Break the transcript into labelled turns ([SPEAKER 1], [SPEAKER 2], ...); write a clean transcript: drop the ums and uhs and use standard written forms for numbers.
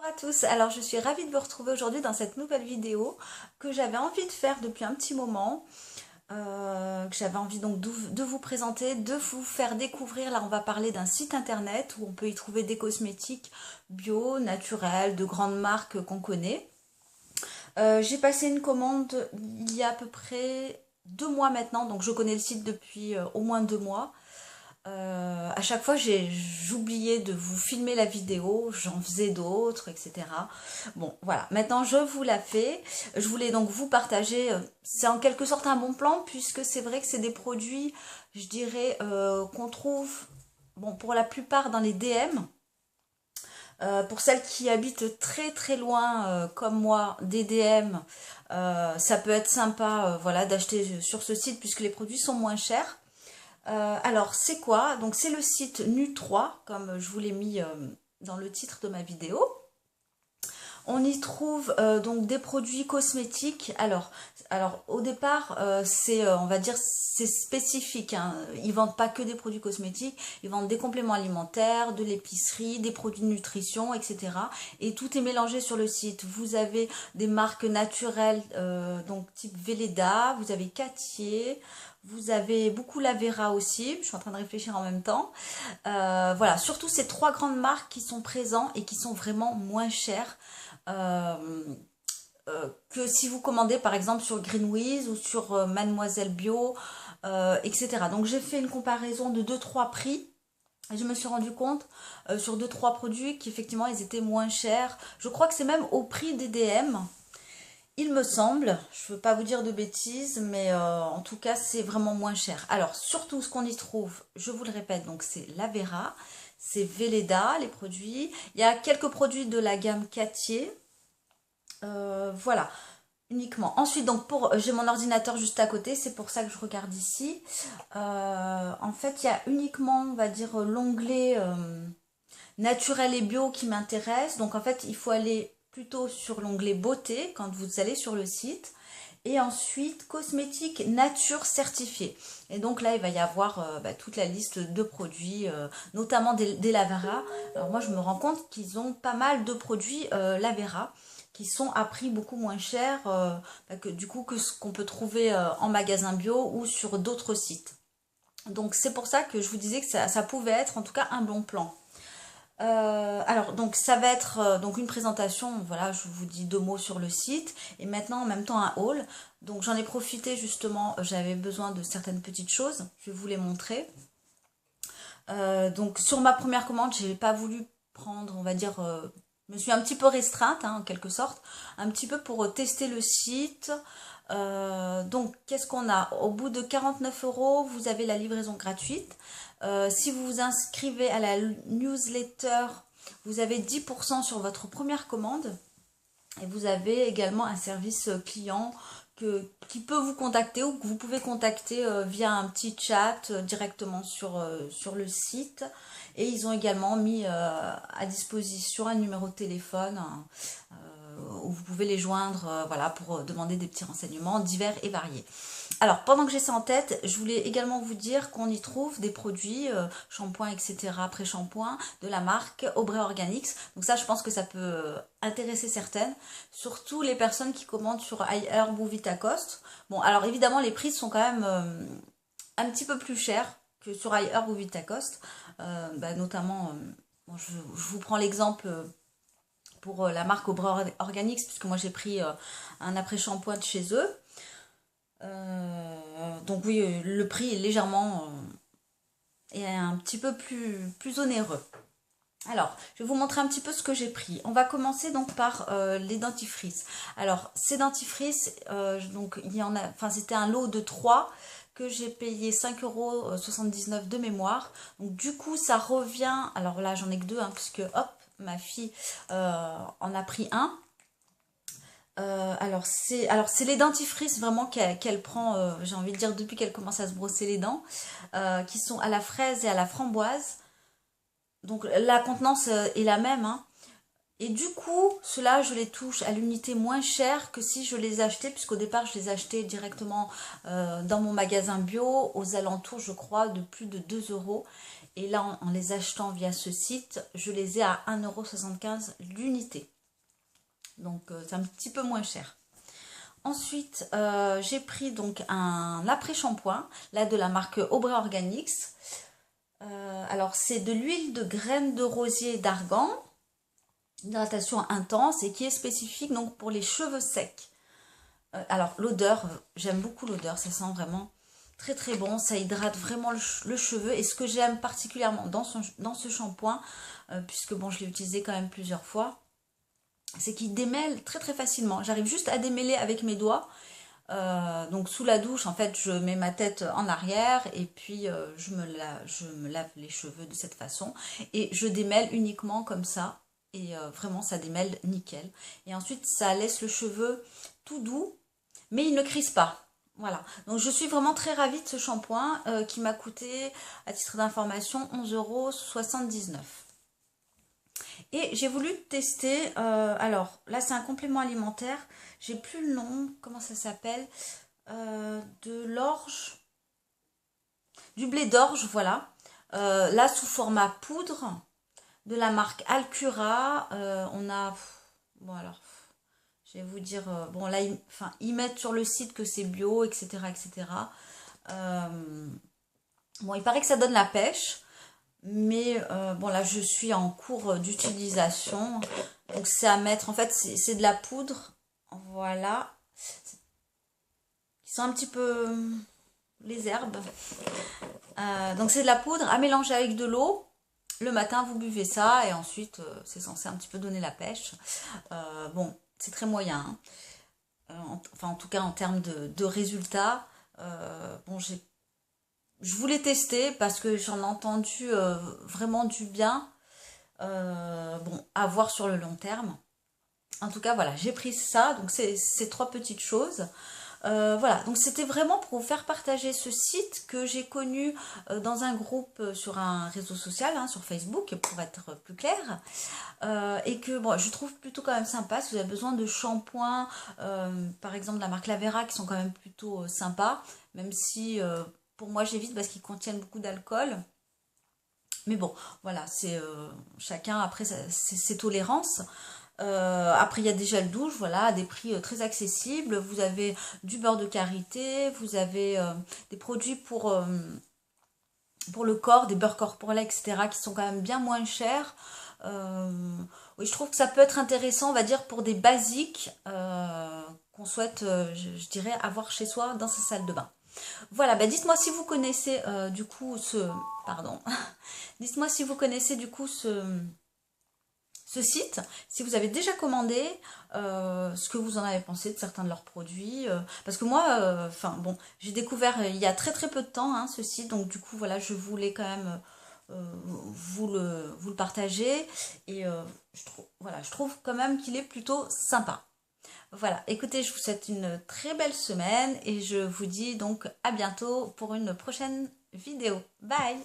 [SPEAKER 1] Bonjour à tous, alors je suis ravie de vous retrouver aujourd'hui dans cette nouvelle vidéo que j'avais envie de faire depuis un petit moment, que j'avais envie donc de vous présenter, de vous faire découvrir. Là on va parler d'un site internet où on peut y trouver des cosmétiques bio, naturels, de grandes marques qu'on connaît. J'ai passé une commande il y a à peu près 2 mois maintenant, donc je connais le site depuis au moins 2 mois. À chaque fois, j'oubliais de vous filmer la vidéo, j'en faisais d'autres, etc. Bon, voilà, maintenant je vous la fais. Je voulais donc vous partager, c'est en quelque sorte un bon plan, puisque c'est vrai que c'est des produits, je dirais, qu'on trouve, bon, pour la plupart dans les DM. Pour celles qui habitent très très loin, comme moi, des DM, ça peut être sympa, voilà, d'acheter sur ce site, puisque les produits sont moins chers. Alors, c'est quoi? Donc, c'est le site Nu3, comme je vous l'ai mis dans le titre de ma vidéo. On y trouve donc des produits cosmétiques. Alors au départ, c'est, on va dire, c'est spécifique, hein. Ils vendent pas que des produits cosmétiques, ils vendent des compléments alimentaires, de l'épicerie, des produits de nutrition, etc. Et tout est mélangé sur le site. Vous avez des marques naturelles, donc type Velleda, vous avez Cartier, vous avez beaucoup La Vera aussi. Je suis en train de réfléchir en même temps. Voilà, surtout ces trois grandes marques qui sont présentes et qui sont vraiment moins chères euh, que si vous commandez par exemple sur Greenwiz ou sur Mademoiselle Bio, etc. Donc j'ai fait une comparaison de deux trois prix. Et je me suis rendu compte sur deux trois produits qu'effectivement ils étaient moins chers. Je crois que c'est même au prix des DM. Il me semble, je ne veux pas vous dire de bêtises, mais en tout cas c'est vraiment moins cher. Alors surtout ce qu'on y trouve, je vous le répète, donc c'est La Vera, c'est Velleda les produits. Il y a quelques produits de la gamme Cartier. Voilà, uniquement. Ensuite, donc j'ai mon ordinateur juste à côté, c'est pour ça que je regarde ici. En fait, il y a uniquement, on va dire, l'onglet naturel et bio qui m'intéresse. Donc en fait, il faut aller plutôt sur l'onglet beauté quand vous allez sur le site. Et ensuite, cosmétiques nature certifiés. Et donc là, il va y avoir toute la liste de produits, notamment des La Vera. Alors moi, je me rends compte qu'ils ont pas mal de produits La Vera qui sont à prix beaucoup moins cher que du coup que ce qu'on peut trouver en magasin bio ou sur d'autres sites. Donc c'est pour ça que je vous disais que ça pouvait être en tout cas un bon plan. Alors donc ça va être donc une présentation, voilà, je vous dis 2 mots sur le site et maintenant en même temps un haul. Donc j'en ai profité justement, j'avais besoin de certaines petites choses, je vais vous les montrer. Donc sur ma première commande, j'ai pas voulu prendre, on va dire, je me suis un petit peu restreinte, hein, en quelque sorte, un petit peu pour tester le site. Donc qu'est-ce qu'on a? Au bout de 49 euros, vous avez la livraison gratuite. Si vous vous inscrivez à la newsletter, vous avez 10% sur votre première commande. Et vous avez également un service client qui peut vous contacter ou que vous pouvez contacter via un petit chat directement sur le site. Et ils ont également mis à disposition un numéro de téléphone où vous pouvez les joindre voilà, pour demander des petits renseignements divers et variés. Alors, pendant que j'ai ça en tête, je voulais également vous dire qu'on y trouve des produits, shampoing, etc., après-shampoing, de la marque Aubrey Organics. Donc ça, je pense que ça peut intéresser certaines, surtout les personnes qui commandent sur iHerb ou Vitacost. Bon, alors évidemment, les prix sont quand même un petit peu plus chers que sur iHerb ou Vitacost. Notamment, bon, je vous prends l'exemple pour la marque Aubrey Organics, puisque moi j'ai pris un après-shampoing de chez eux. Donc oui, le prix est légèrement et un petit peu plus onéreux. Alors, je vais vous montrer un petit peu ce que j'ai pris. On va commencer donc par les dentifrices. Alors, ces dentifrices, donc il y en a, enfin c'était un lot de 3 que j'ai payé 5,79 € de mémoire. Donc du coup, ça revient, alors là j'en ai que 2, hein, puisque hop, ma fille en a pris un. Alors c'est les dentifrices vraiment qu'elle prend, j'ai envie de dire depuis qu'elle commence à se brosser les dents, qui sont à la fraise et à la framboise. Donc la contenance est la même, hein. Et du coup, ceux-là, je les touche à l'unité moins chère que si je les achetais, puisqu'au départ, je les achetais directement dans mon magasin bio, aux alentours, je crois, de plus de 2 euros. Et là, en les achetant via ce site, je les ai à 1,75 € l'unité. Donc, c'est un petit peu moins cher. Ensuite, j'ai pris donc un après-shampoing, là de la marque Aubrey Organics. Alors, c'est de l'huile de graines de rosier d'argan, hydratation intense et qui est spécifique donc pour les cheveux secs. Alors, l'odeur, j'aime beaucoup l'odeur, ça sent vraiment très très bon, ça hydrate vraiment le cheveu. Et ce que j'aime particulièrement dans ce shampoing, puisque bon, je l'ai utilisé quand même plusieurs fois, c'est qu'il démêle très très facilement. J'arrive juste à démêler avec mes doigts. Donc sous la douche, en fait, je mets ma tête en arrière et puis je me lave les cheveux de cette façon. Et je démêle uniquement comme ça. Et vraiment, ça démêle nickel. Et ensuite, ça laisse le cheveu tout doux, mais il ne crise pas. Voilà, donc je suis vraiment très ravie de ce shampoing qui m'a coûté, à titre d'information, 11,79 €. Et j'ai voulu tester, alors là c'est un complément alimentaire, j'ai plus le nom, comment ça s'appelle, de l'orge, du blé d'orge, voilà. Là sous format poudre, de la marque Alcura, on a, bon alors, je vais vous dire, bon là, ils mettent sur le site que c'est bio, etc., etc. Bon, il paraît que ça donne la pêche. Mais bon là je suis en cours d'utilisation. Donc c'est à mettre, en fait c'est de la poudre. Voilà. Qui sont un petit peu les herbes. Donc c'est de la poudre à mélanger avec de l'eau. Le matin vous buvez ça et ensuite c'est censé un petit peu donner la pêche. Bon c'est très moyen. Hein. Enfin en tout cas en termes de résultats. Bon je voulais tester parce que j'en ai entendu vraiment du bien. Bon, à voir sur le long terme. En tout cas, voilà, j'ai pris ça. Donc, ces trois petites choses. Voilà, donc c'était vraiment pour vous faire partager ce site que j'ai connu dans un groupe sur un réseau social, hein, sur Facebook, pour être plus clair. Et que bon, je trouve plutôt quand même sympa. Si vous avez besoin de shampoings, par exemple de la marque Lavera, qui sont quand même plutôt sympas, même si pour moi j'évite parce qu'ils contiennent beaucoup d'alcool. Mais bon, voilà, c'est chacun après ses tolérances. Après, il y a des gels douche, voilà, à des prix très accessibles. Vous avez du beurre de karité, vous avez des produits pour le corps, des beurres corporels, etc., qui sont quand même bien moins chers. Oui, je trouve que ça peut être intéressant, on va dire, pour des basiques qu'on souhaite, je dirais, avoir chez soi dans sa salle de bain. Voilà, bah dites-moi si vous connaissez du coup pardon, dites-moi si vous connaissez du coup ce site, si vous avez déjà commandé, ce que vous en avez pensé de certains de leurs produits, parce que moi, enfin bon, j'ai découvert il y a très très peu de temps hein, ce site, donc du coup voilà, je voulais quand même vous le partager, et voilà, je trouve quand même qu'il est plutôt sympa. Voilà, écoutez, je vous souhaite une très belle semaine et je vous dis donc à bientôt pour une prochaine vidéo. Bye!